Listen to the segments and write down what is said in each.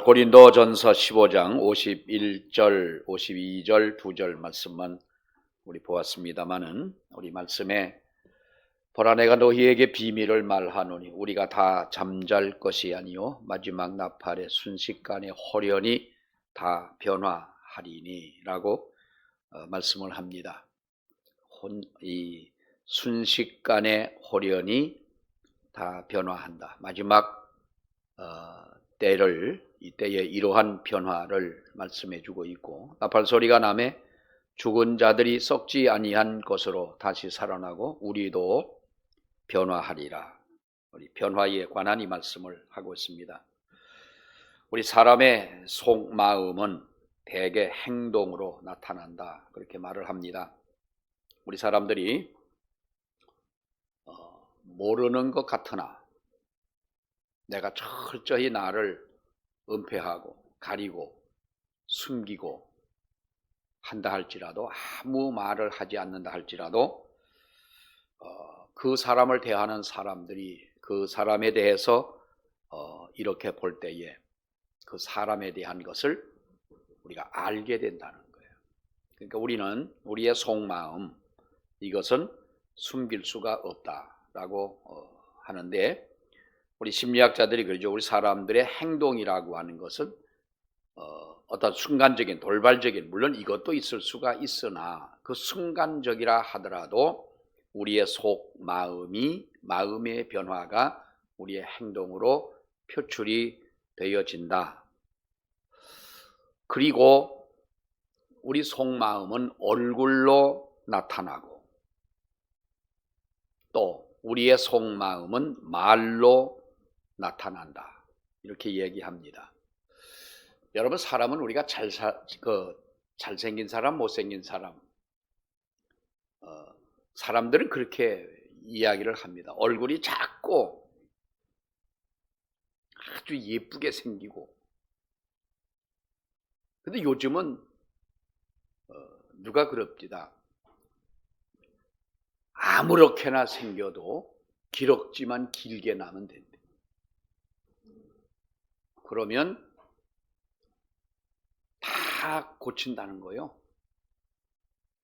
고린도전서 15장 51절, 52절, 2절 말씀만 우리 보았습니다마는 우리 말씀에 보라 내가 너희에게 비밀을 말하노니 우리가 다 잠잘 것이 아니요 마지막 나팔의 순식간에 호련히 다 변화하리니 라고 말씀을 합니다. 이 순식간에 호련히 다 변화한다. 마지막 이때의 이러한 변화를 말씀해 주고 있고, 나팔 소리가 나매 죽은 자들이 썩지 아니한 것으로 다시 살아나고 우리도 변화하리라. 우리 변화에 관한 이 말씀을 하고 있습니다. 우리 사람의 속마음은 대개 행동으로 나타난다, 그렇게 말을 합니다. 우리 사람들이 모르는 것 같으나 내가 철저히 나를 은폐하고 가리고 숨기고 한다 할지라도, 아무 말을 하지 않는다 할지라도 그 사람을 대하는 사람들이 그 사람에 대해서 이렇게 볼 때에 그 사람에 대한 것을 우리가 알게 된다는 거예요. 그러니까 우리는 우리의 속마음, 이것은 숨길 수가 없다라고 하는데, 우리 심리학자들이 그러죠. 우리 사람들의 행동이라고 하는 것은 어떤 순간적인, 돌발적인, 물론 이것도 있을 수가 있으나 그 순간적이라 하더라도 우리의 속마음이, 마음의 변화가 우리의 행동으로 표출이 되어진다. 그리고 우리 속마음은 얼굴로 나타나고, 또 우리의 속마음은 말로 나타난다, 이렇게 얘기합니다. 여러분, 사람은 우리가 잘생긴 사람, 못생긴 사람, 사람들은 그렇게 이야기를 합니다. 얼굴이 작고 아주 예쁘게 생기고. 근데 요즘은 누가 그럽디다. 아무렇게나 생겨도 기럭지만 길게 나면 된대. 그러면 다 고친다는 거예요.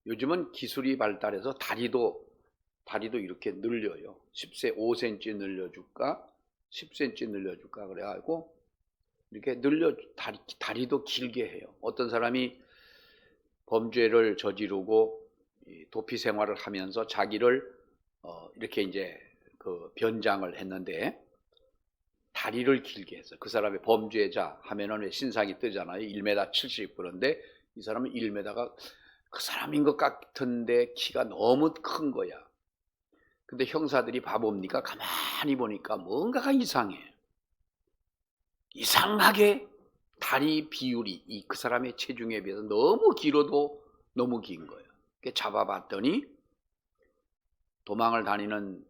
요즘은 기술이 발달해서 다리도 이렇게 늘려요. 5cm 늘려줄까? 10cm 늘려줄까? 그래가지고 이렇게 다리도 길게 해요. 어떤 사람이 범죄를 저지르고 도피 생활을 하면서 자기를 이렇게 이제 그 변장을 했는데 다리를 길게 했어요. 그 사람이 범죄자 하면은 신상이 뜨잖아요. 1m 70. 그런데 이 사람은 1m가 그 사람인 것 같은데 키가 너무 큰 거야. 근데 형사들이 봐봅니까? 가만히 보니까 뭔가가 이상해. 이상하게 다리 비율이 그 사람의 체중에 비해서 너무 길어도 너무 긴 거예요. 잡아봤더니 도망을 다니는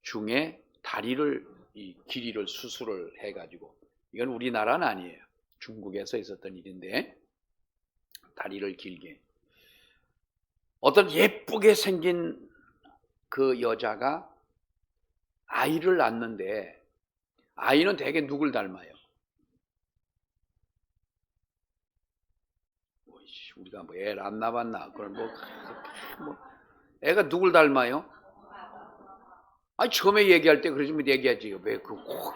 중에 이 길이를 수술을 해가지고, 이건 우리나라는 아니에요. 중국에서 있었던 일인데, 다리를 길게. 어떤 예쁘게 생긴 그 여자가 아이를 낳는데, 아이는 대개 누굴 닮아요? 우리가 뭐 애를 안 낳았나? 그럼 애가 누굴 닮아요? 아니, 처음에 얘기할 때 그러시면 얘기하지. 왜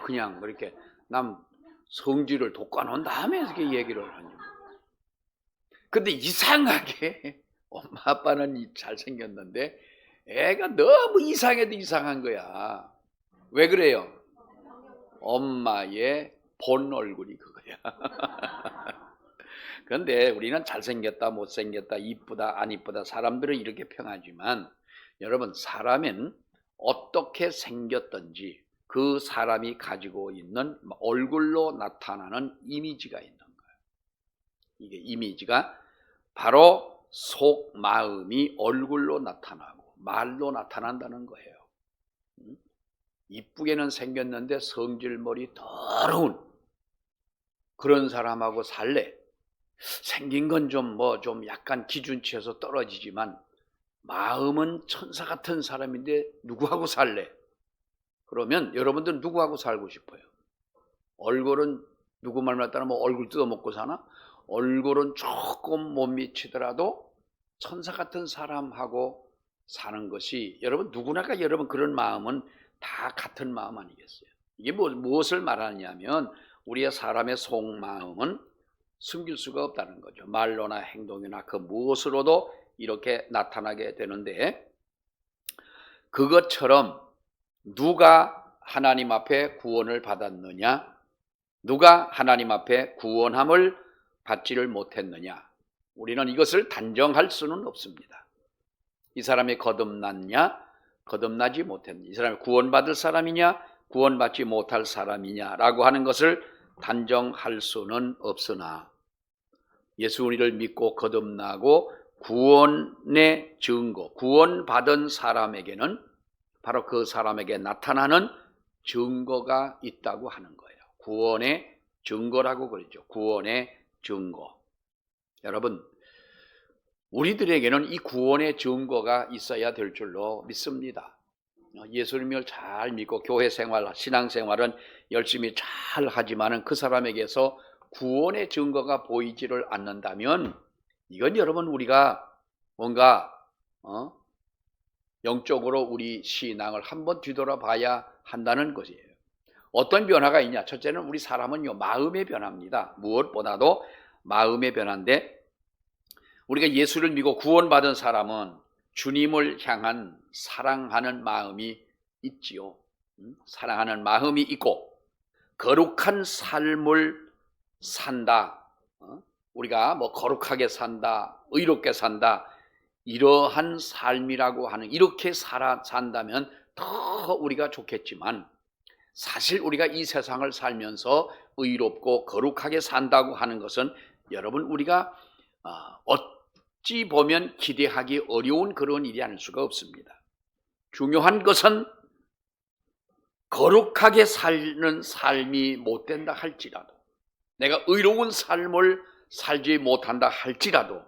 그냥 그렇게 남 성질을 돋궈놓은 다음에 이렇게 얘기를 하냐. 근데 이상하게 엄마 아빠는 잘생겼는데 애가 너무 이상해도 이상한 거야. 왜 그래요? 엄마의 본 얼굴이 그거야. 그런데 우리는 잘생겼다, 못생겼다, 이쁘다, 안 이쁘다, 사람들은 이렇게 평하지만, 여러분, 사람은 어떻게 생겼든지 그 사람이 가지고 있는 얼굴로 나타나는 이미지가 있는 거예요. 이게 이미지가 바로 속마음이 얼굴로 나타나고 말로 나타난다는 거예요. 이쁘게는 생겼는데 성질머리 더러운 그런 사람하고 살래. 생긴 건 좀 약간 기준치에서 떨어지지만 마음은 천사 같은 사람인데 누구하고 살래? 그러면 여러분들은 누구하고 살고 싶어요? 얼굴은 누구 말만 따라 뭐 얼굴 뜯어먹고 사나? 얼굴은 조금 못 미치더라도 천사 같은 사람하고 사는 것이, 여러분 누구나가 여러분 그런 마음은 다 같은 마음 아니겠어요? 이게 무엇을 말하냐면 우리의 사람의 속마음은 숨길 수가 없다는 거죠. 말로나 행동이나 그 무엇으로도 이렇게 나타나게 되는데, 그것처럼 누가 하나님 앞에 구원을 받았느냐, 누가 하나님 앞에 구원함을 받지를 못했느냐, 우리는 이것을 단정할 수는 없습니다. 이 사람이 거듭났냐, 거듭나지 못했느냐, 이 사람이 구원받을 사람이냐, 구원받지 못할 사람이냐라고 하는 것을 단정할 수는 없으나, 예수 우리를 믿고 거듭나고 구원의 증거, 구원받은 사람에게는 바로 그 사람에게 나타나는 증거가 있다고 하는 거예요. 구원의 증거라고 그러죠. 구원의 증거. 여러분, 우리들에게는 이 구원의 증거가 있어야 될 줄로 믿습니다. 예수님을 잘 믿고 교회 생활, 신앙 생활은 열심히 잘 하지만은 그 사람에게서 구원의 증거가 보이지를 않는다면, 이건 여러분 우리가 뭔가 영적으로 우리 신앙을 한번 뒤돌아봐야 한다는 것이에요. 어떤 변화가 있냐? 첫째는 우리 사람은요, 마음의 변화입니다. 무엇보다도 마음의 변화인데, 우리가 예수를 믿고 구원받은 사람은 주님을 향한 사랑하는 마음이 있지요. 사랑하는 마음이 있고 거룩한 삶을 산다. 우리가 뭐 거룩하게 산다, 의롭게 산다, 이러한 삶이라고 하는, 이렇게 산다면 더 우리가 좋겠지만, 사실 우리가 이 세상을 살면서 의롭고 거룩하게 산다고 하는 것은 여러분 우리가 어찌 보면 기대하기 어려운 그런 일이 아닐 수가 없습니다. 중요한 것은 거룩하게 사는 삶이 못 된다 할지라도, 내가 의로운 삶을 살지 못한다 할지라도,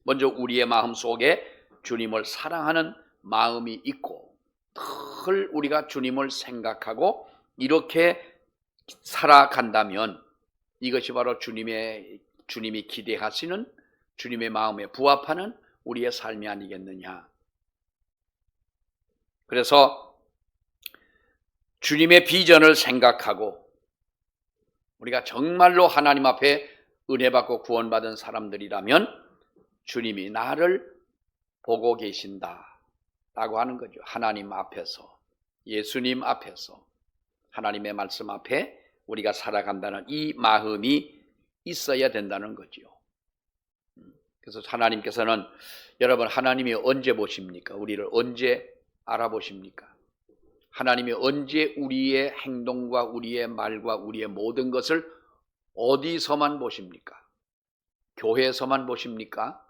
먼저 우리의 마음 속에 주님을 사랑하는 마음이 있고 늘 우리가 주님을 생각하고 이렇게 살아간다면, 이것이 바로 주님이 기대하시는, 주님의 마음에 부합하는 우리의 삶이 아니겠느냐. 그래서 주님의 비전을 생각하고 우리가 정말로 하나님 앞에 은혜 받고 구원받은 사람들이라면 주님이 나를 보고 계신다라고 하는 거죠. 하나님 앞에서, 예수님 앞에서, 하나님의 말씀 앞에 우리가 살아간다는 이 마음이 있어야 된다는 거죠. 그래서 하나님께서는, 여러분 하나님이 언제 보십니까? 우리를 언제 알아보십니까? 하나님이 언제 우리의 행동과 우리의 말과 우리의 모든 것을 어디서만 보십니까? 교회에서만 보십니까?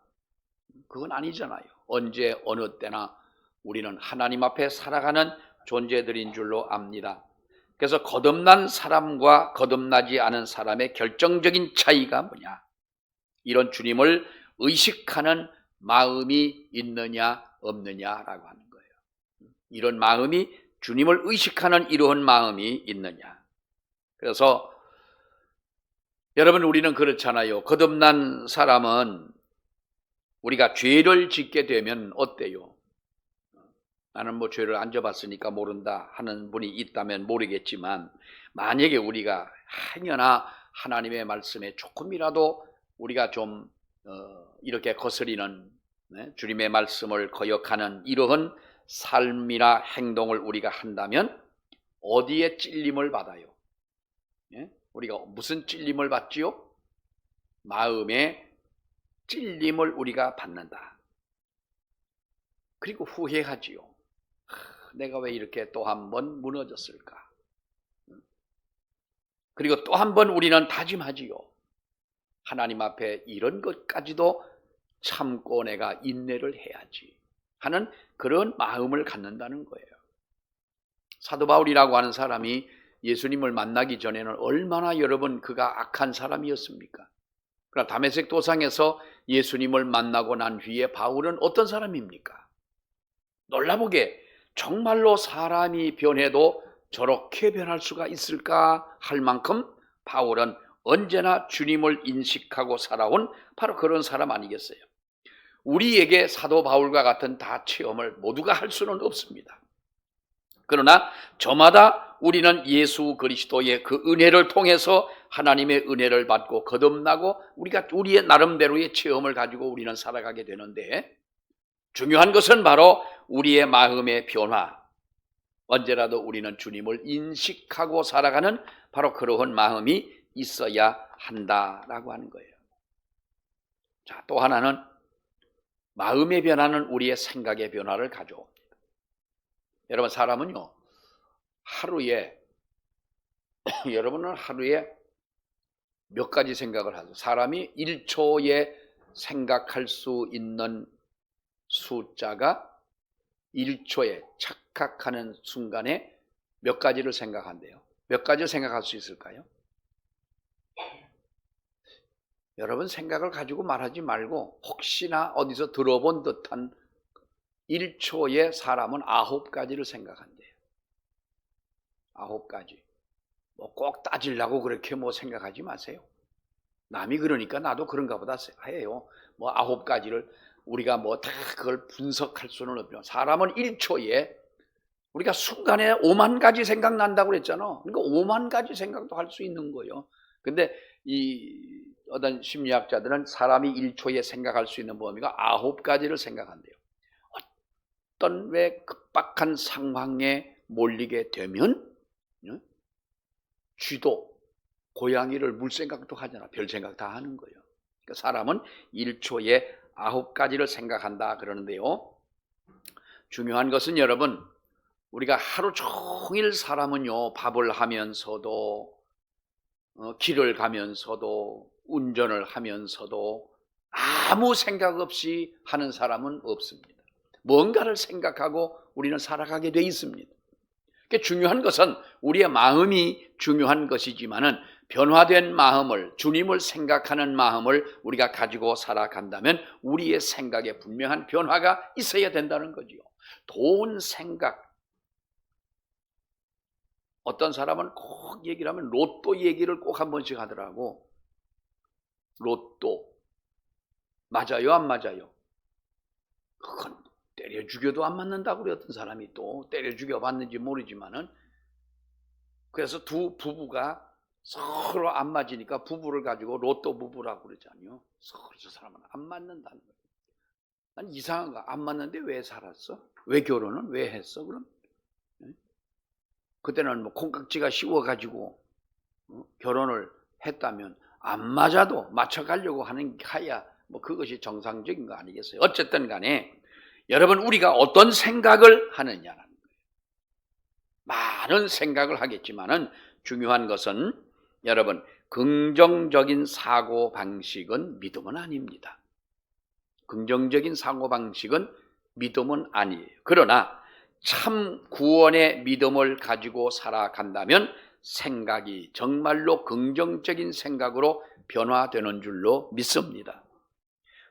그건 아니잖아요. 언제 어느 때나 우리는 하나님 앞에 살아가는 존재들인 줄로 압니다. 그래서 거듭난 사람과 거듭나지 않은 사람의 결정적인 차이가 뭐냐? 이런 주님을 의식하는 마음이 있느냐 없느냐라고 하는 거예요. 이런 마음이, 주님을 의식하는 이러한 마음이 있느냐. 그래서 여러분 우리는 그렇잖아요. 거듭난 사람은 우리가 죄를 짓게 되면 어때요? 나는 뭐 죄를 안 져봤으니까 모른다 하는 분이 있다면 모르겠지만, 만약에 우리가 행여나 하나님의 말씀에 조금이라도 우리가 좀 이렇게 거스리는, 주님의 말씀을 거역하는 이러한 삶이나 행동을 우리가 한다면 어디에 찔림을 받아요? 우리가 무슨 찔림을 받지요? 마음의 찔림을 우리가 받는다. 그리고 후회하지요. 내가 왜 이렇게 또 한 번 무너졌을까? 그리고 또 한 번 우리는 다짐하지요. 하나님 앞에 이런 것까지도 참고 내가 인내를 해야지 하는 그런 마음을 갖는다는 거예요. 사도 바울이라고 하는 사람이 예수님을 만나기 전에는 얼마나 여러분 그가 악한 사람이었습니까? 그러나 다메섹 도상에서 예수님을 만나고 난 뒤에 바울은 어떤 사람입니까? 놀라보게 정말로 사람이 변해도 저렇게 변할 수가 있을까 할 만큼 바울은 언제나 주님을 인식하고 살아온 바로 그런 사람 아니겠어요? 우리에게 사도 바울과 같은 다 체험을 모두가 할 수는 없습니다. 그러나 저마다 우리는 예수 그리스도의 그 은혜를 통해서 하나님의 은혜를 받고 거듭나고 우리가 우리의 나름대로의 체험을 가지고 우리는 살아가게 되는데, 중요한 것은 바로 우리의 마음의 변화, 언제라도 우리는 주님을 인식하고 살아가는 바로 그러한 마음이 있어야 한다라고 하는 거예요. 자, 또 하나는 마음의 변화는 우리의 생각의 변화를 가져옵니다. 여러분, 사람은요, 여러분은 하루에 몇 가지 생각을 하죠. 사람이 1초에 생각할 수 있는 숫자가 1초에 착각하는 순간에 몇 가지를 생각한대요. 몇 가지를 생각할 수 있을까요? 여러분, 생각을 가지고 말하지 말고 혹시나 어디서 들어본 듯한 1초에 사람은 9가지를 생각한대요. 9가지. 뭐 꼭 따지려고 그렇게 생각하지 마세요. 남이 그러니까 나도 그런가 보다 해요. 9가지를 우리가 다 그걸 분석할 수는 없죠. 사람은 1초에 우리가 순간에 5만 가지 생각난다고 그랬잖아. 그러니까 5만 가지 생각도 할 수 있는 거예요. 근데 이 어떤 심리학자들은 사람이 1초에 생각할 수 있는 범위가 9가지를 생각한대요. 어떤 왜 급박한 상황에 몰리게 되면 쥐도 고양이를 물 생각도 하잖아. 별 생각 다 하는 거예요. 그러니까 사람은 1초에 9가지를 생각한다 그러는데요. 중요한 것은 여러분, 우리가 하루 종일 사람은요, 밥을 하면서도 길을 가면서도 운전을 하면서도 아무 생각 없이 하는 사람은 없습니다. 뭔가를 생각하고 우리는 살아가게 돼 있습니다. 그러니까 중요한 것은 우리의 마음이 중요한 것이지만은 변화된 마음을, 주님을 생각하는 마음을 우리가 가지고 살아간다면 우리의 생각에 분명한 변화가 있어야 된다는 거지요. 돈 생각. 어떤 사람은 꼭 얘기를 하면 로또 얘기를 꼭 한 번씩 하더라고. 로또. 맞아요, 안 맞아요? 그건 때려 죽여도 안 맞는다고 그래. 어떤 사람이 또 때려 죽여 봤는지 모르지만은, 그래서 두 부부가 서로 안 맞으니까 부부를 가지고 로또 부부라고 그러잖아요. 서로 저 사람은 안 맞는다는 거예요. 난 이상한 거, 안 맞는데 왜 살았어? 왜 결혼은 왜 했어? 그럼 그때는 콩깍지가 씌워가지고 결혼을 했다면 안 맞아도 맞춰가려고 하는 하야 그것이 정상적인 거 아니겠어요? 어쨌든 간에 여러분, 우리가 어떤 생각을 하느냐는 거예요. 많은 생각을 하겠지만은 중요한 것은 여러분, 긍정적인 사고방식은 믿음은 아닙니다. 긍정적인 사고방식은 믿음은 아니에요. 그러나 참 구원의 믿음을 가지고 살아간다면 생각이 정말로 긍정적인 생각으로 변화되는 줄로 믿습니다.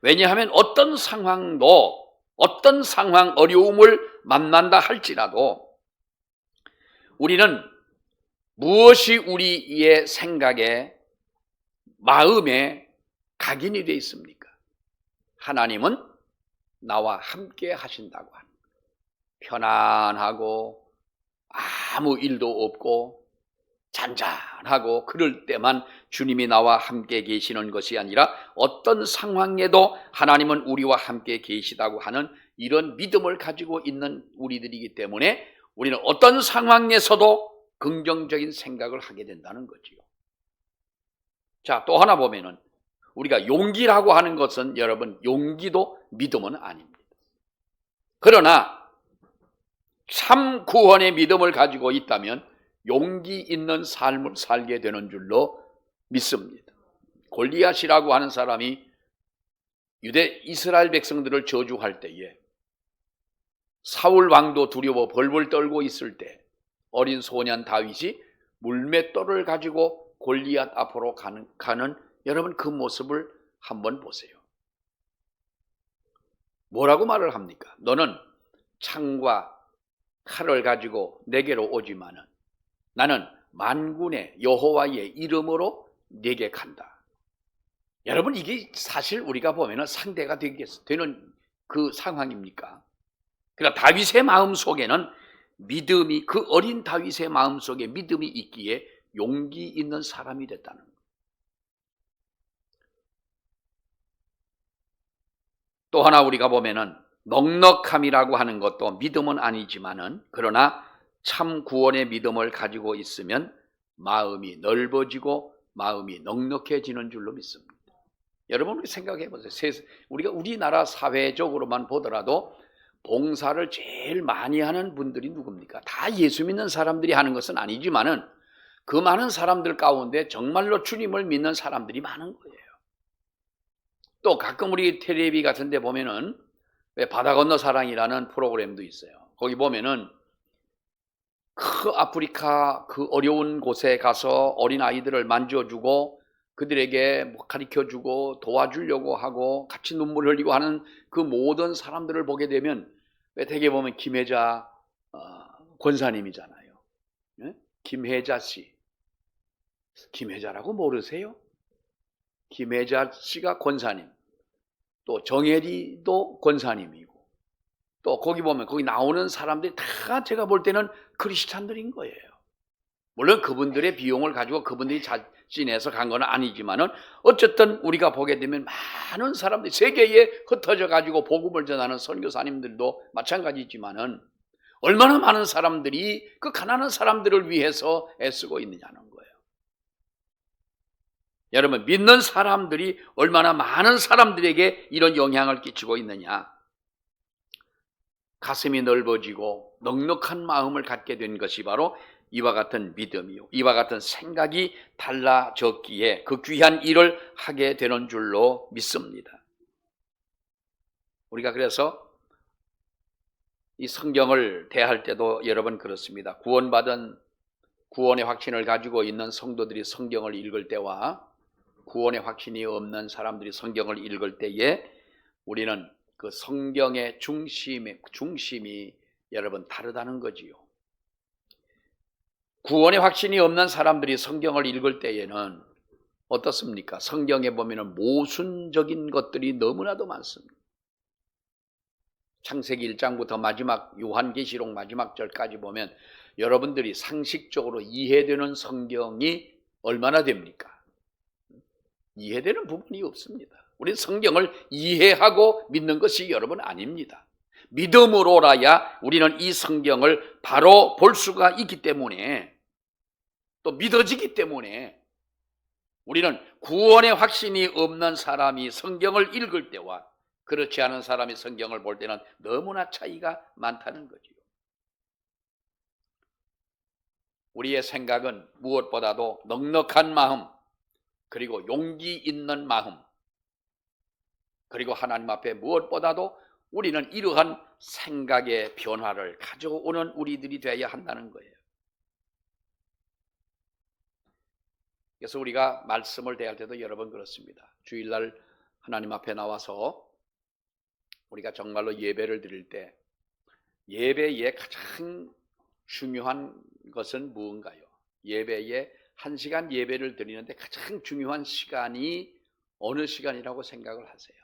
왜냐하면 어떤 상황, 어려움을 만난다 할지라도 우리는 무엇이 우리의 생각에, 마음에 각인이 되어 있습니까? 하나님은 나와 함께 하신다고 하는 거예요. 편안하고 아무 일도 없고 잔잔하고 그럴 때만 주님이 나와 함께 계시는 것이 아니라 어떤 상황에도 하나님은 우리와 함께 계시다고 하는 이런 믿음을 가지고 있는 우리들이기 때문에 우리는 어떤 상황에서도 긍정적인 생각을 하게 된다는 거지요. 자, 또 하나 보면은 우리가 용기라고 하는 것은 여러분, 용기도 믿음은 아닙니다. 그러나 참 구원의 믿음을 가지고 있다면 용기 있는 삶을 살게 되는 줄로 믿습니다. 골리앗이라고 하는 사람이 유대 이스라엘 백성들을 저주할 때에 사울 왕도 두려워 벌벌 떨고 있을 때 어린 소년 다윗이 물맷돌을 가지고 골리앗 앞으로 가는 여러분, 그 모습을 한번 보세요. 뭐라고 말을 합니까? 너는 창과 칼을 가지고 내게로 오지만은 나는 만군의 여호와의 이름으로 내게 간다. 여러분, 이게 사실 우리가 보면은 상대가 되는 그 상황입니까? 그러니까 다윗의 마음 속에는 믿음이, 그 어린 다윗의 마음 속에 믿음이 있기에 용기 있는 사람이 됐다는 거예요. 또 하나 우리가 보면은 넉넉함이라고 하는 것도 믿음은 아니지만은, 그러나 참 구원의 믿음을 가지고 있으면 마음이 넓어지고 마음이 넉넉해지는 줄로 믿습니다. 여러분, 우리 생각해 보세요. 우리가 우리나라 사회적으로만 보더라도 봉사를 제일 많이 하는 분들이 누굽니까? 다 예수 믿는 사람들이 하는 것은 아니지만은 그 많은 사람들 가운데 정말로 주님을 믿는 사람들이 많은 거예요. 또 가끔 우리 텔레비 같은 데 보면은 왜 바다 건너 사랑이라는 프로그램도 있어요. 거기 보면은 그 아프리카 그 어려운 곳에 가서 어린 아이들을 만져주고 그들에게 뭐 가르쳐주고 도와주려고 하고 같이 눈물 흘리고 하는 그 모든 사람들을 보게 되면 왜 대개 보면 김혜자 권사님이잖아요. 네? 김혜자 씨. 김혜자라고 모르세요? 김혜자 씨가 권사님. 또 정혜리도 권사님이고, 또 거기 보면 거기 나오는 사람들이 다 제가 볼 때는 크리스찬들인 거예요. 물론 그분들의 비용을 가지고 그분들이 자진해서 간 건 아니지만은 어쨌든 우리가 보게 되면 많은 사람들이 세계에 흩어져 가지고 복음을 전하는 선교사님들도 마찬가지지만은 얼마나 많은 사람들이 그 가난한 사람들을 위해서 애쓰고 있느냐는 거예요. 여러분, 믿는 사람들이 얼마나 많은 사람들에게 이런 영향을 끼치고 있느냐. 가슴이 넓어지고 넉넉한 마음을 갖게 된 것이 바로 이와 같은 믿음이요, 이와 같은 생각이 달라졌기에 그 귀한 일을 하게 되는 줄로 믿습니다. 우리가 그래서 이 성경을 대할 때도 여러 번 그렇습니다. 구원받은 구원의 확신을 가지고 있는 성도들이 성경을 읽을 때와 구원의 확신이 없는 사람들이 성경을 읽을 때에 우리는 그 성경의 중심이 여러분 다르다는 거지요. 구원의 확신이 없는 사람들이 성경을 읽을 때에는 어떻습니까? 성경에 보면은 모순적인 것들이 너무나도 많습니다. 창세기 1장부터 마지막 요한계시록 마지막 절까지 보면 여러분들이 상식적으로 이해되는 성경이 얼마나 됩니까? 이해되는 부분이 없습니다. 우리는 성경을 이해하고 믿는 것이 여러분 아닙니다. 믿음으로라야 우리는 이 성경을 바로 볼 수가 있기 때문에, 또 믿어지기 때문에 우리는 구원의 확신이 없는 사람이 성경을 읽을 때와 그렇지 않은 사람이 성경을 볼 때는 너무나 차이가 많다는 거죠. 우리의 생각은 무엇보다도 넉넉한 마음, 그리고 용기 있는 마음, 그리고 하나님 앞에 무엇보다도 우리는 이러한 생각의 변화를 가져오는 우리들이 되어야 한다는 거예요. 그래서 우리가 말씀을 대할 때도 여러 번 그렇습니다. 주일날 하나님 앞에 나와서 우리가 정말로 예배를 드릴 때 예배의 가장 중요한 것은 무언가요? 예배에 1시간 예배를 드리는데 가장 중요한 시간이 어느 시간이라고 생각을 하세요?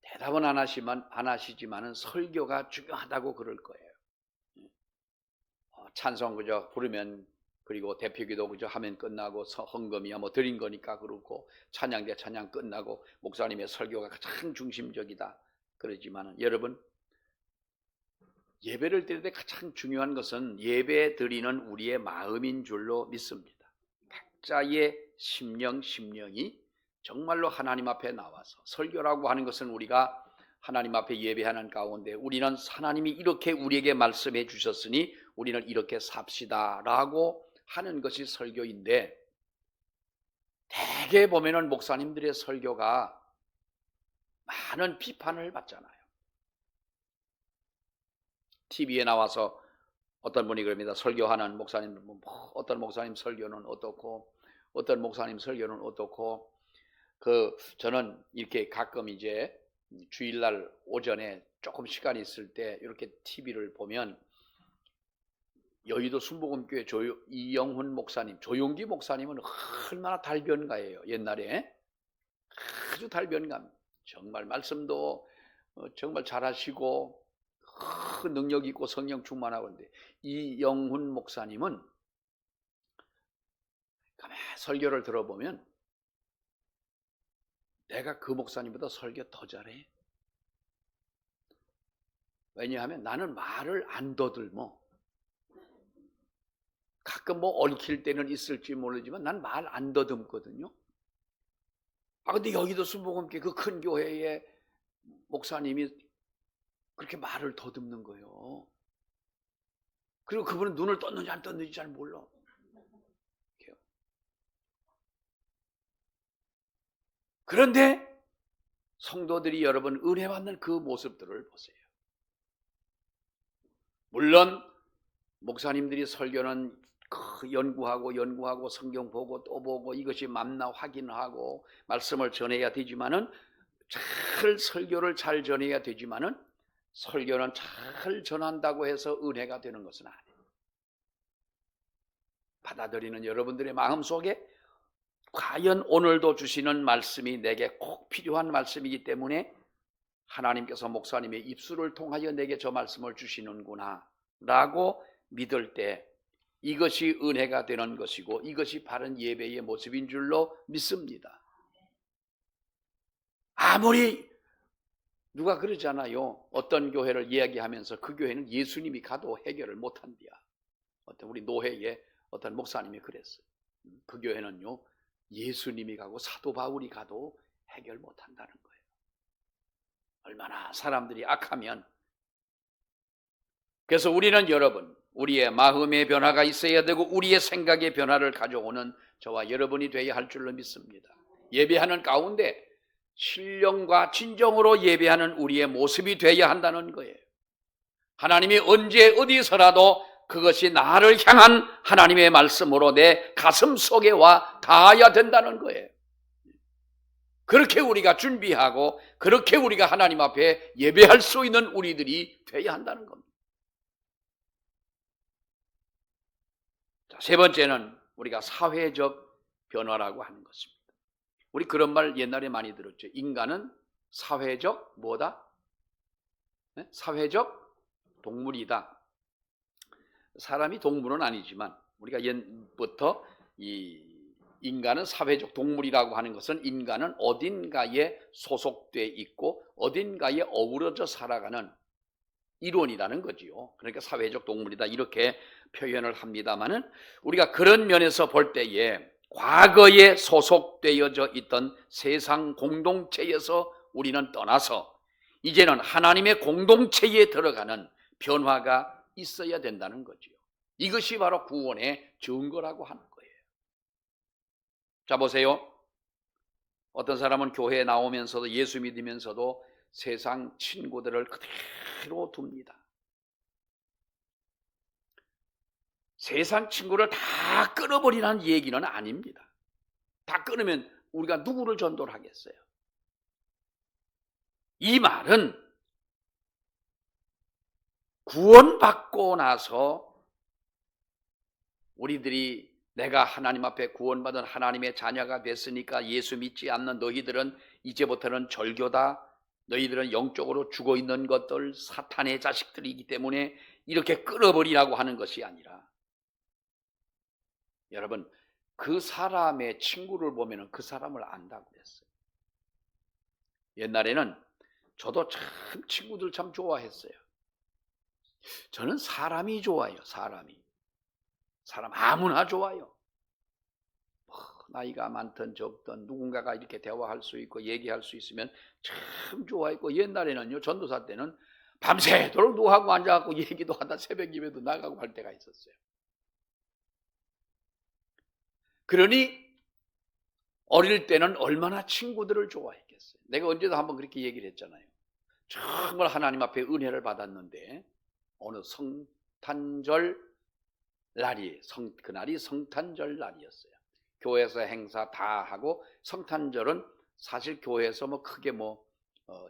대답은 안 하시지만은 설교가 중요하다고 그럴 거예요. 찬송 그저 부르면, 그리고 대표기도 그저 하면 끝나고, 헌금이야 뭐 드린 거니까 그렇고, 찬양대 찬양 끝나고 목사님의 설교가 가장 중심적이다 그러지만은 여러분, 예배를 드릴 때 가장 중요한 것은 예배 드리는 우리의 마음인 줄로 믿습니다. 각자의 심령이 정말로 하나님 앞에 나와서, 설교라고 하는 것은 우리가 하나님 앞에 예배하는 가운데 우리는 하나님이 이렇게 우리에게 말씀해 주셨으니 우리는 이렇게 삽시다 라고 하는 것이 설교인데, 대개 보면은 목사님들의 설교가 많은 비판을 받잖아요. TV에 나와서 어떤 분이 그럽니다. 설교하는 목사님, 어떤 목사님 설교는 어떻고 어떤 목사님 설교는 어떻고, 저는 이렇게 가끔 이제 주일날 오전에 조금 시간이 있을 때 이렇게 TV를 보면 여의도 순복음교회 이영훈 목사님, 조용기 목사님은 얼마나 달변가예요. 옛날에 아주 달변가입니다. 정말 말씀도 정말 잘하시고 큰 능력 있고 성령 충만하고 있는데, 이영훈 목사님은 가만히 설교를 들어보면 내가 그 목사님보다 설교 더 잘해. 왜냐하면 나는 말을 안 더듬어. 가끔 뭐 얽힐 때는 있을지 모르지만 난 말 안 더듬거든요. 근데 여기도 순복음교회 그 큰 교회에 목사님이 그렇게 말을 더듬는 거예요. 그리고 그분은 눈을 떴는지 안 떴는지 잘 몰라. 그런데 성도들이 여러분 은혜 받는 그 모습들을 보세요. 물론 목사님들이 설교는 연구하고 성경 보고 또 보고 이것이 맞나 확인하고 말씀을 전해야 되지만은 설교를 잘 전해야 되지만은 설교는 잘 전한다고 해서 은혜가 되는 것은 아니에요. 받아들이는 여러분들의 마음속에 과연 오늘도 주시는 말씀이 내게 꼭 필요한 말씀이기 때문에 하나님께서 목사님의 입술을 통하여 내게 저 말씀을 주시는구나 라고 믿을 때 이것이 은혜가 되는 것이고 이것이 바른 예배의 모습인 줄로 믿습니다. 아무리 누가 그러잖아요. 어떤 교회를 이야기하면서 그 교회는 예수님이 가도 해결을 못한디야. 우리 노회에 어떤 목사님이 그랬어요. 그 교회는요, 예수님이 가고 사도 바울이 가도 해결 못한다는 거예요. 얼마나 사람들이 악하면. 그래서 우리는 여러분, 우리의 마음의 변화가 있어야 되고 우리의 생각의 변화를 가져오는 저와 여러분이 되어야 할 줄로 믿습니다. 예배하는 가운데 신령과 진정으로 예배하는 우리의 모습이 되어야 한다는 거예요. 하나님이 언제 어디서라도 그것이 나를 향한 하나님의 말씀으로 내 가슴 속에 와 닿아야 된다는 거예요. 그렇게 우리가 준비하고 그렇게 우리가 하나님 앞에 예배할 수 있는 우리들이 되어야 한다는 겁니다. 세 번째는 우리가 사회적 변화라고 하는 것입니다. 우리 그런 말 옛날에 많이 들었죠. 인간은 사회적 뭐다? 네? 사회적 동물이다. 사람이 동물은 아니지만 우리가 옛부터 이 인간은 사회적 동물이라고 하는 것은 인간은 어딘가에 소속돼 있고 어딘가에 어우러져 살아가는 이론이라는 거지요. 그러니까 사회적 동물이다 이렇게 표현을 합니다마는 우리가 그런 면에서 볼 때에 과거에 소속되어져 있던 세상 공동체에서 우리는 떠나서 이제는 하나님의 공동체에 들어가는 변화가 있어야 된다는 거지요. 이것이 바로 구원의 증거라고 하는 거예요. 자 보세요. 어떤 사람은 교회에 나오면서도 예수 믿으면서도 세상 친구들을 그대로 둡니다. 세상 친구를 다 끊어버리라는 얘기는 아닙니다. 다 끊으면 우리가 누구를 전도를 하겠어요? 이 말은 구원받고 나서 우리들이 내가 하나님 앞에 구원받은 하나님의 자녀가 됐으니까 예수 믿지 않는 너희들은 이제부터는 절교다. 너희들은 영적으로 죽어있는 것들 사탄의 자식들이기 때문에 이렇게 끊어버리라고 하는 것이 아니라 여러분 그 사람의 친구를 보면 그 사람을 안다고 그랬어요. 옛날에는 저도 참 친구들 참 좋아했어요. 저는 사람이 좋아요. 사람 아무나 좋아요. 나이가 많든 적든 누군가가 이렇게 대화할 수 있고 얘기할 수 있으면 참 좋아했고 옛날에는요 전도사 때는 밤새도록 누구하고 앉아갖고 얘기도 하다 새벽 예배도 나가고 할 때가 있었어요. 그러니 어릴 때는 얼마나 친구들을 좋아했겠어요. 내가 언제도 한번 그렇게 얘기를 했잖아요. 정말 하나님 앞에 은혜를 받았는데 어느 성탄절 날이 그날이 성탄절 날이었어요. 교회에서 행사 다 하고 성탄절은 사실 교회에서 크게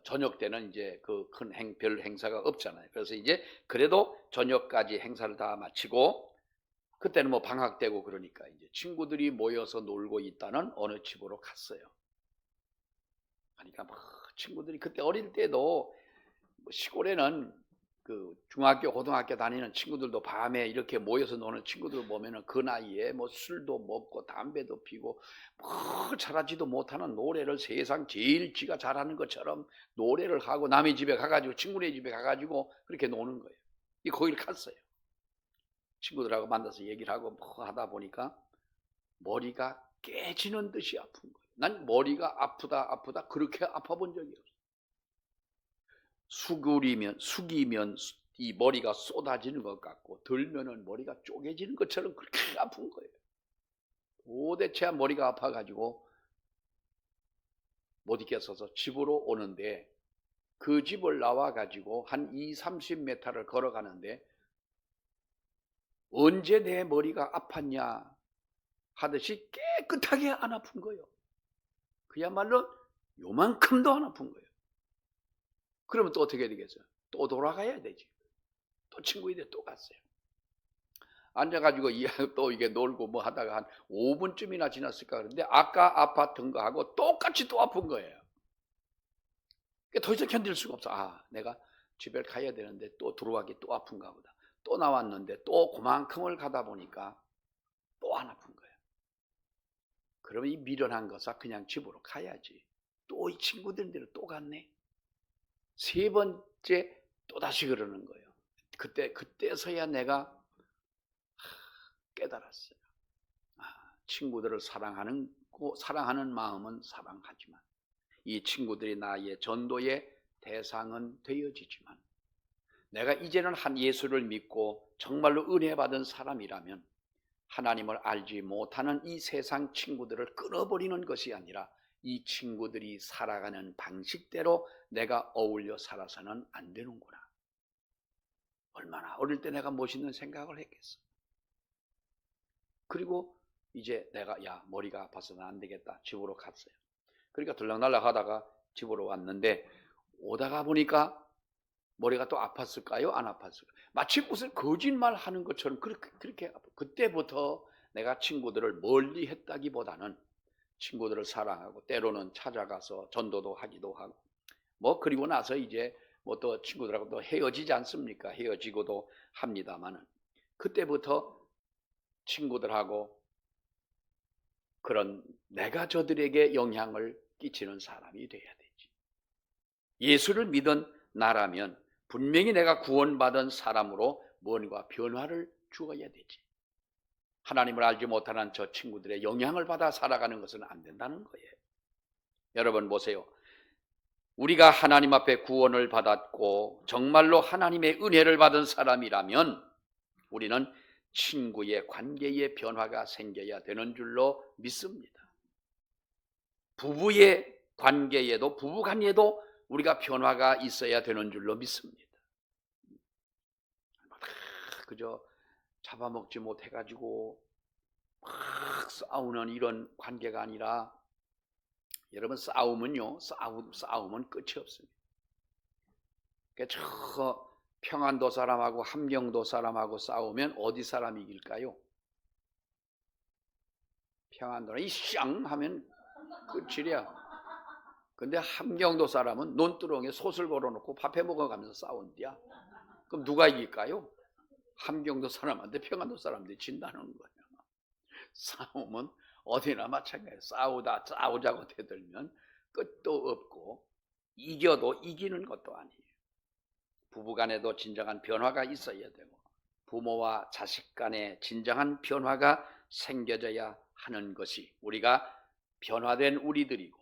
저녁 때는 이제 그 큰 별 행사가 없잖아요. 그래서 이제 그래도 저녁까지 행사를 다 마치고 그때는 뭐 방학 때고 그러니까 이제 친구들이 모여서 놀고 있다는 어느 집으로 갔어요. 그러니까 막 친구들이 그때 어릴 때도 뭐 시골에는 그 중학교, 고등학교 다니는 친구들도 밤에 이렇게 모여서 노는 친구들 보면은 그 나이에 뭐 술도 먹고 담배도 피고 뭐 잘하지도 못하는 노래를 세상 제일 지가 잘하는 것처럼 노래를 하고 남의 집에 가가지고 친구네 집에 가가지고 그렇게 노는 거예요. 이 거기를 갔어요. 친구들하고 만나서 얘기를 하고 뭐 하다 보니까 머리가 깨지는 듯이 아픈 거예요. 난 머리가 아프다 그렇게 아파 본 적이 없어요. 숙이면 이 머리가 쏟아지는 것 같고 들면은 머리가 쪼개지는 것처럼 그렇게 아픈 거예요. 도대체 머리가 아파가지고 못 있겠어서 집으로 오는데 그 집을 나와가지고 한 20-30m를 걸어가는데 언제 내 머리가 아팠냐 하듯이 깨끗하게 안 아픈 거예요. 그야말로 요만큼도 안 아픈 거예요. 그러면 또 어떻게 되겠어요? 또 돌아가야 되지. 또 친구인데 또 갔어요. 앉아가지고 또 이게 놀고 뭐 하다가 한 5분쯤이나 지났을까 그런데 아까 아팠던 거하고 똑같이 또 아픈 거예요. 더 이상 견딜 수가 없어. 아, 내가 집에 가야 되는데 또 들어가기 또 아픈가 보다. 또 나왔는데 또 그만큼을 가다 보니까 또 안 아픈 거예요. 그러면 이 미련한 것아 그냥 집으로 가야지. 또 이 친구들대로 또 갔네. 세 번째 또 다시 그러는 거예요. 그때서야 내가 깨달았어요. 친구들을 사랑하는 마음은 사랑하지만 이 친구들이 나의 전도의 대상은 되어지지만 내가 이제는 한 예수를 믿고 정말로 은혜 받은 사람이라면 하나님을 알지 못하는 이 세상 친구들을 끊어버리는 것이 아니라 이 친구들이 살아가는 방식대로 내가 어울려 살아서는 안 되는구나. 얼마나 어릴 때 내가 멋있는 생각을 했겠어. 그리고 이제 내가 머리가 아파서는 안 되겠다. 집으로 갔어요. 그러니까 들락날락 하다가 집으로 왔는데 오다가 보니까 머리가 또 아팠을까요? 안 아팠을까요? 마치 무슨 거짓말 하는 것처럼 그렇게 그때부터 내가 친구들을 멀리 했다기보다는 친구들을 사랑하고 때로는 찾아가서 전도도 하기도 하고 뭐 그리고 나서 이제 뭐 또 친구들하고 또 헤어지지 않습니까? 헤어지고도 합니다만은 그때부터 친구들하고 그런 내가 저들에게 영향을 끼치는 사람이 돼야 되지. 예수를 믿은 나라면 분명히 내가 구원받은 사람으로 뭔가 변화를 주어야 되지. 하나님을 알지 못하는 저 친구들의 영향을 받아 살아가는 것은 안 된다는 거예요. 여러분 보세요. 우리가 하나님 앞에 구원을 받았고 정말로 하나님의 은혜를 받은 사람이라면 우리는 친구의 관계의 변화가 생겨야 되는 줄로 믿습니다. 부부의 관계에도 부부간에도 우리가 변화가 있어야 되는 줄로 믿습니다. 그저 잡아먹지 못해가지고 막 싸우는 이런 관계가 아니라 여러분 싸움은요 싸움은 끝이 없습니다. 그러니까 저 평안도 사람하고 함경도 사람하고 싸우면 어디 사람이 이길까요? 평안도는 이쌍 하면 끝이랴. 근데 함경도 사람은 논두렁에 솥을 걸어놓고 밥해 먹어가면서 싸운디야. 그럼 누가 이길까요? 함경도 사람한테 평안도 사람들이 진다는 거예요. 싸움은 어디나 마찬가지예요. 싸우자고 대들면 끝도 없고 이겨도 이기는 것도 아니에요. 부부간에도 진정한 변화가 있어야 되고 부모와 자식 간에 진정한 변화가 생겨져야 하는 것이 우리가 변화된 우리들이고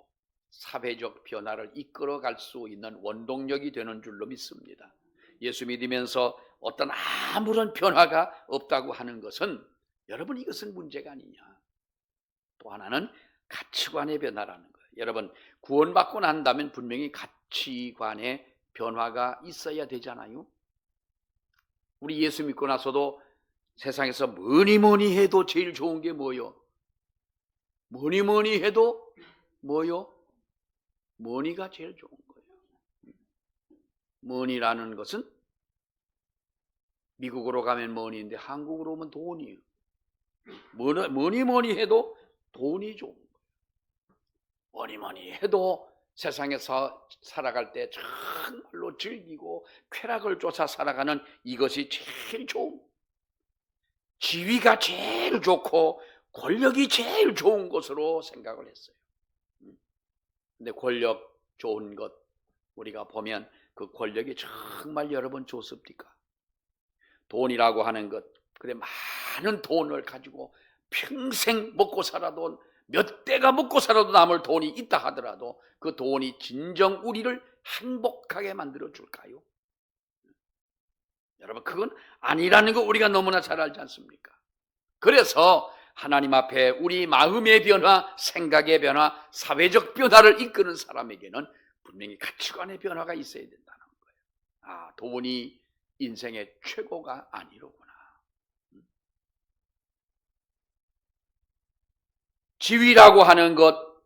사회적 변화를 이끌어갈 수 있는 원동력이 되는 줄로 믿습니다. 예수 믿으면서 어떤 아무런 변화가 없다고 하는 것은 여러분 이것은 문제가 아니냐. 또 하나는 가치관의 변화라는 거예요. 여러분 구원받고 난다면 분명히 가치관의 변화가 있어야 되잖아요. 우리 예수 믿고 나서도 세상에서 뭐니 해도 제일 좋은 게 뭐요? 뭐니 해도 뭐요? 머니가 제일 좋은 거예요. money라는 것은 미국으로 가면 money인데 한국으로 오면 돈이에요. 뭐니 해도 돈이 좋은 거예요. 뭐니 해도 세상에서 살아갈 때 정말로 즐기고 쾌락을 쫓아 살아가는 이것이 제일 좋은, 지위가 제일 좋고 권력이 제일 좋은 것으로 생각을 했어요. 근데 권력 좋은 것 우리가 보면 그 권력이 정말 여러분 좋습니까? 돈이라고 하는 것, 그래 많은 돈을 가지고 평생 먹고 살아도 몇 대가 먹고 살아도 남을 돈이 있다 하더라도 그 돈이 진정 우리를 행복하게 만들어 줄까요? 여러분 그건 아니라는 거 우리가 너무나 잘 알지 않습니까? 그래서 하나님 앞에 우리 마음의 변화, 생각의 변화, 사회적 변화를 이끄는 사람에게는 분명히 가치관의 변화가 있어야 된다는 거예요. 아, 돈이 인생의 최고가 아니로구나. 지위라고 하는 것,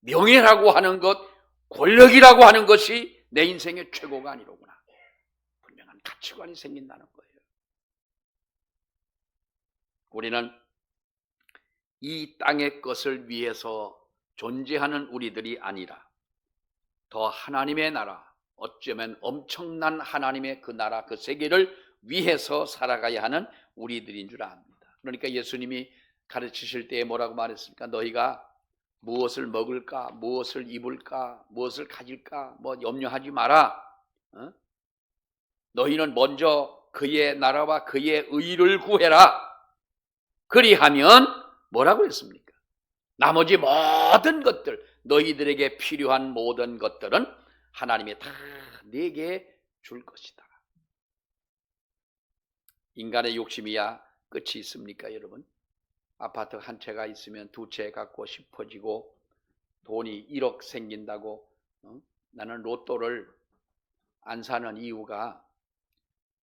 명예라고 하는 것, 권력이라고 하는 것이 내 인생의 최고가 아니로구나. 분명한 가치관이 생긴다는 거예요. 우리는 이 땅의 것을 위해서 존재하는 우리들이 아니라 더 하나님의 나라, 어쩌면 엄청난 하나님의 그 나라, 그 세계를 위해서 살아가야 하는 우리들인 줄 압니다. 그러니까 예수님이 가르치실 때에 뭐라고 말했습니까? 너희가 무엇을 먹을까, 무엇을 입을까, 무엇을 가질까 뭐 염려하지 마라. 너희는 먼저 그의 나라와 그의 의를 구해라. 그리하면 뭐라고 했습니까? 나머지 모든 것들, 너희들에게 필요한 모든 것들은 하나님이 다 내게 줄 것이다. 인간의 욕심이야 끝이 있습니까, 여러분? 아파트 한 채가 있으면 두 채 갖고 싶어지고 돈이 1억 생긴다고 나는 로또를 안 사는 이유가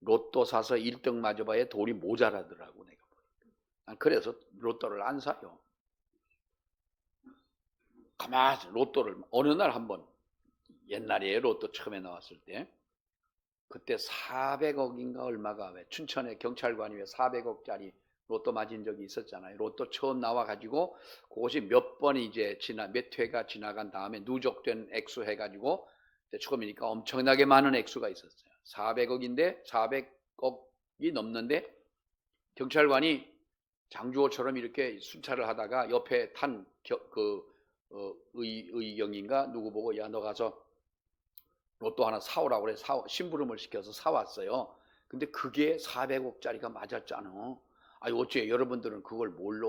로또 사서 1등 맞아봐야 돈이 모자라더라고 내가 보니까. 그래서 로또를 안 사요. 가만히 로또를 어느 날 한번 옛날에 로또 처음에 나왔을 때 그때 400억인가 얼마가 왜 춘천에 경찰관이 왜 400억짜리 로또 맞은 적이 있었잖아요. 로또 처음 나와가지고 그것이 몇 번이 이제 몇 회가 지나간 다음에 누적된 액수 해가지고 처음이니까 엄청나게 많은 액수가 있었어요. 400억인데 400억이 넘는데 경찰관이 장주호처럼 이렇게 순찰을 하다가 옆에 탄 의경인가 누구 보고 야 너 가서 로또 하나 사오라고 그래 심부름을 시켜서 사왔어요. 근데 그게 400억짜리가 맞았잖아. 아니 어째 여러분들은 그걸 몰라?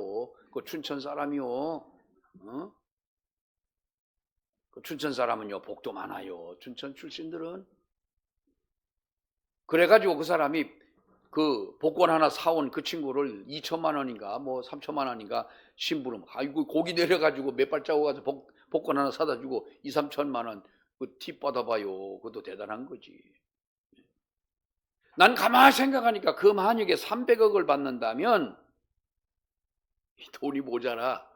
그 춘천 사람이요. 그 춘천 사람은요 복도 많아요. 춘천 출신들은. 그래가지고 그 사람이 그 복권 하나 사온 그 친구를 2천만 원인가 뭐 3천만 원인가 심부름. 아이고 고기 내려가지고 몇 발자국 가서 복권 하나 사다 주고 2, 3천만 원 그 팁 받아봐요. 그것도 대단한 거지. 난 가만히 생각하니까 그 만약에 300억을 받는다면 돈이 모자라.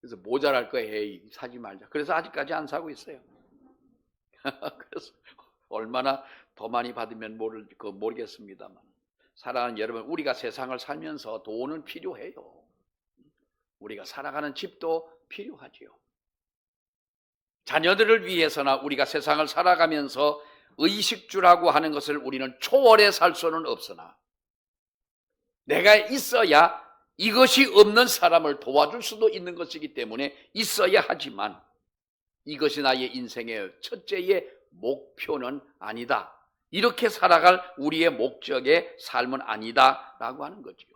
그래서 모자랄 거야. 에이 사지 말자. 그래서 아직까지 안 사고 있어요. 그래서 얼마나 더 많이 받으면 모르겠습니다만 사랑하는 여러분, 우리가 세상을 살면서 돈은 필요해요. 우리가 살아가는 집도 필요하지요. 자녀들을 위해서나 우리가 세상을 살아가면서 의식주라고 하는 것을 우리는 초월해 살 수는 없으나 내가 있어야 이것이 없는 사람을 도와줄 수도 있는 것이기 때문에 있어야 하지만 이것이 나의 인생의 첫째의 목표는 아니다. 이렇게 살아갈 우리의 목적의 삶은 아니다라고 하는 거지요.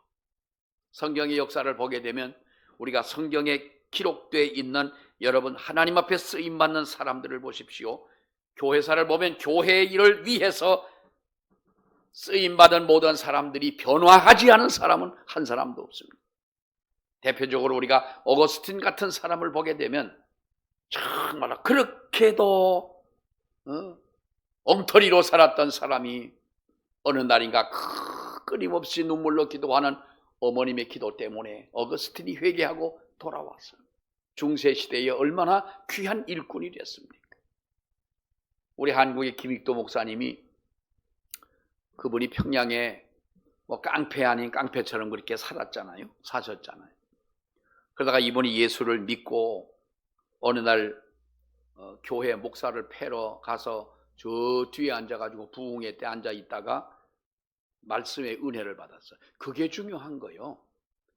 성경의 역사를 보게 되면 우리가 성경에 기록되어 있는 여러분 하나님 앞에 쓰임받는 사람들을 보십시오. 교회사를 보면 교회의 일을 위해서 쓰임받은 모든 사람들이 변화하지 않은 사람은 한 사람도 없습니다. 대표적으로 우리가 어거스틴 같은 사람을 보게 되면 정말 그렇게도 엉터리로 살았던 사람이 어느 날인가 끊임없이 눈물로 기도하는 어머님의 기도 때문에 어거스틴이 회개하고 돌아왔어요. 중세시대에 얼마나 귀한 일꾼이 됐습니까? 우리 한국의 김익도 목사님이 그분이 평양에 뭐 깡패 아닌 깡패처럼 그렇게 살았잖아요. 사셨잖아요. 그러다가 이분이 예수를 믿고 어느 날 교회 목사를 패러 가서 저 뒤에 앉아가지고 부흥회 때 앉아 있다가 말씀의 은혜를 받았어요. 그게 중요한 거예요.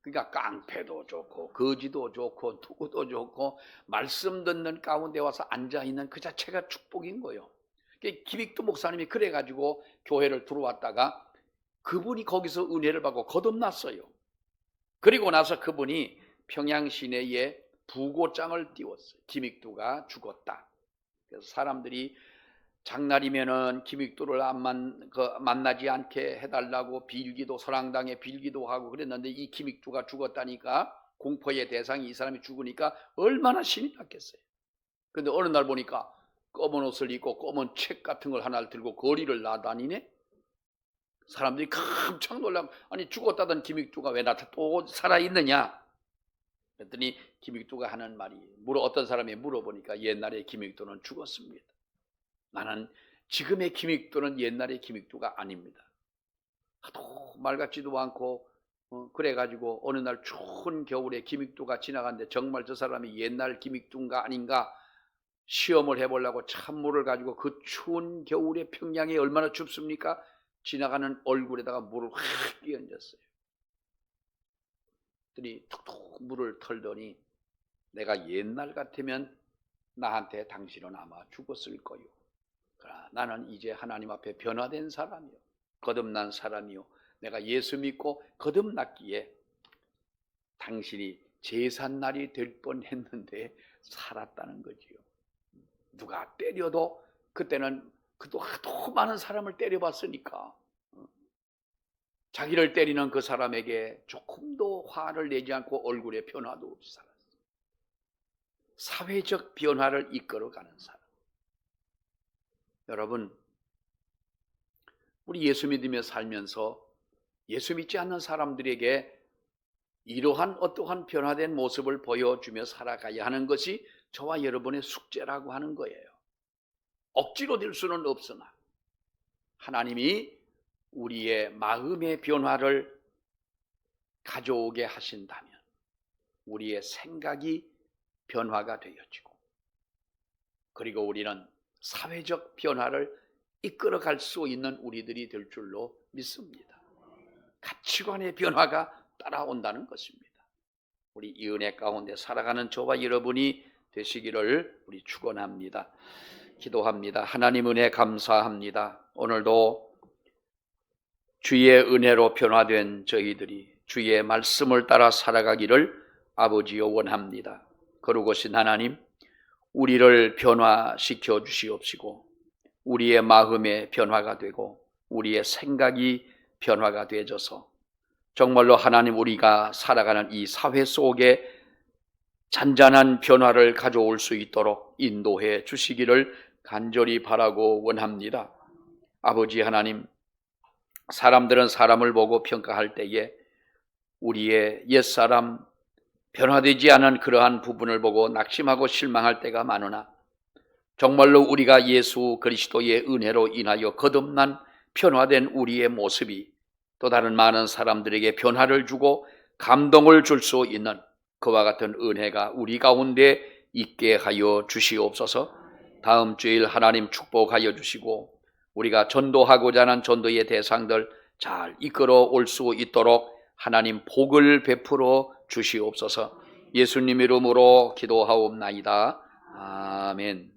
그러니까 깡패도 좋고 거지도 좋고 누구도 좋고 말씀 듣는 가운데 와서 앉아있는 그 자체가 축복인 거예요. 김익도 목사님이 그래가지고 교회를 들어왔다가 그분이 거기서 은혜를 받고 거듭났어요. 그리고 나서 그분이 평양 시내에 부고장을 띄웠어요. 김익도가 죽었다. 그래서 사람들이 장날이면은 김익도를 만나지 않게 해달라고 빌기도, 선앙당에 빌기도 하고 그랬는데 이 김익도가 죽었다니까 공포의 대상이 이 사람이 죽으니까 얼마나 신이 났겠어요. 그런데 어느 날 보니까 검은 옷을 입고 검은 책 같은 걸 하나를 들고 거리를 나다니네. 사람들이 깜짝 놀라고, 아니 죽었다던 김익도가 왜 나한테 또 살아있느냐. 그랬더니 김익도가 하는 말이, 어떤 사람이 물어보니까 옛날에 김익도는 죽었습니다. 나는 지금의 김익도는 옛날의 김익도가 아닙니다. 하도 말 같지도 않고 그래가지고 어느 날 추운 겨울에 김익도가 지나갔는데 정말 저 사람이 옛날 김익도인가 아닌가 시험을 해보려고 찬물을 가지고 그 추운 겨울에 평양에 얼마나 춥습니까? 지나가는 얼굴에다가 물을 확 끼얹었어요. 그랬더니 툭툭 물을 털더니 내가 옛날 같으면 나한테 당신은 아마 죽었을 거요. 그러나 나는 이제 하나님 앞에 변화된 사람이요, 거듭난 사람이요, 내가 예수 믿고 거듭났기에 당신이 제삿날이 될 뻔했는데 살았다는 거지요. 누가 때려도 그때는 그도 하도 많은 사람을 때려봤으니까 자기를 때리는 그 사람에게 조금도 화를 내지 않고 얼굴에 변화도 없이 살았어요. 사회적 변화를 이끌어가는 사람. 여러분, 우리 예수 믿으며 살면서 예수 믿지 않는 사람들에게 이러한 어떠한 변화된 모습을 보여주며 살아가야 하는 것이 저와 여러분의 숙제라고 하는 거예요. 억지로 될 수는 없으나 하나님이 우리의 마음의 변화를 가져오게 하신다면 우리의 생각이 변화가 되어지고, 그리고 우리는 사회적 변화를 이끌어갈 수 있는 우리들이 될 줄로 믿습니다. 가치관의 변화가 따라온다는 것입니다. 우리 이 은혜 가운데 살아가는 저와 여러분이 되시기를 우리 축원합니다. 기도합니다. 하나님 은혜 감사합니다. 오늘도 주의 은혜로 변화된 저희들이 주의 말씀을 따라 살아가기를 아버지여 원합니다. 거룩하신 하나님, 우리를 변화시켜 주시옵시고 우리의 마음의 변화가 되고 우리의 생각이 변화가 되어져서 정말로 하나님, 우리가 살아가는 이 사회 속에 잔잔한 변화를 가져올 수 있도록 인도해 주시기를 간절히 바라고 원합니다. 아버지 하나님, 사람들은 사람을 보고 평가할 때에 우리의 옛사람, 변화되지 않은 그러한 부분을 보고 낙심하고 실망할 때가 많으나 정말로 우리가 예수 그리스도의 은혜로 인하여 거듭난 변화된 우리의 모습이 또 다른 많은 사람들에게 변화를 주고 감동을 줄 수 있는 그와 같은 은혜가 우리 가운데 있게 하여 주시옵소서. 다음 주일 하나님 축복하여 주시고 우리가 전도하고자 하는 전도의 대상들 잘 이끌어 올 수 있도록 하나님 복을 베풀어 주시옵소서. 예수님 이름으로 기도하옵나이다. 아멘.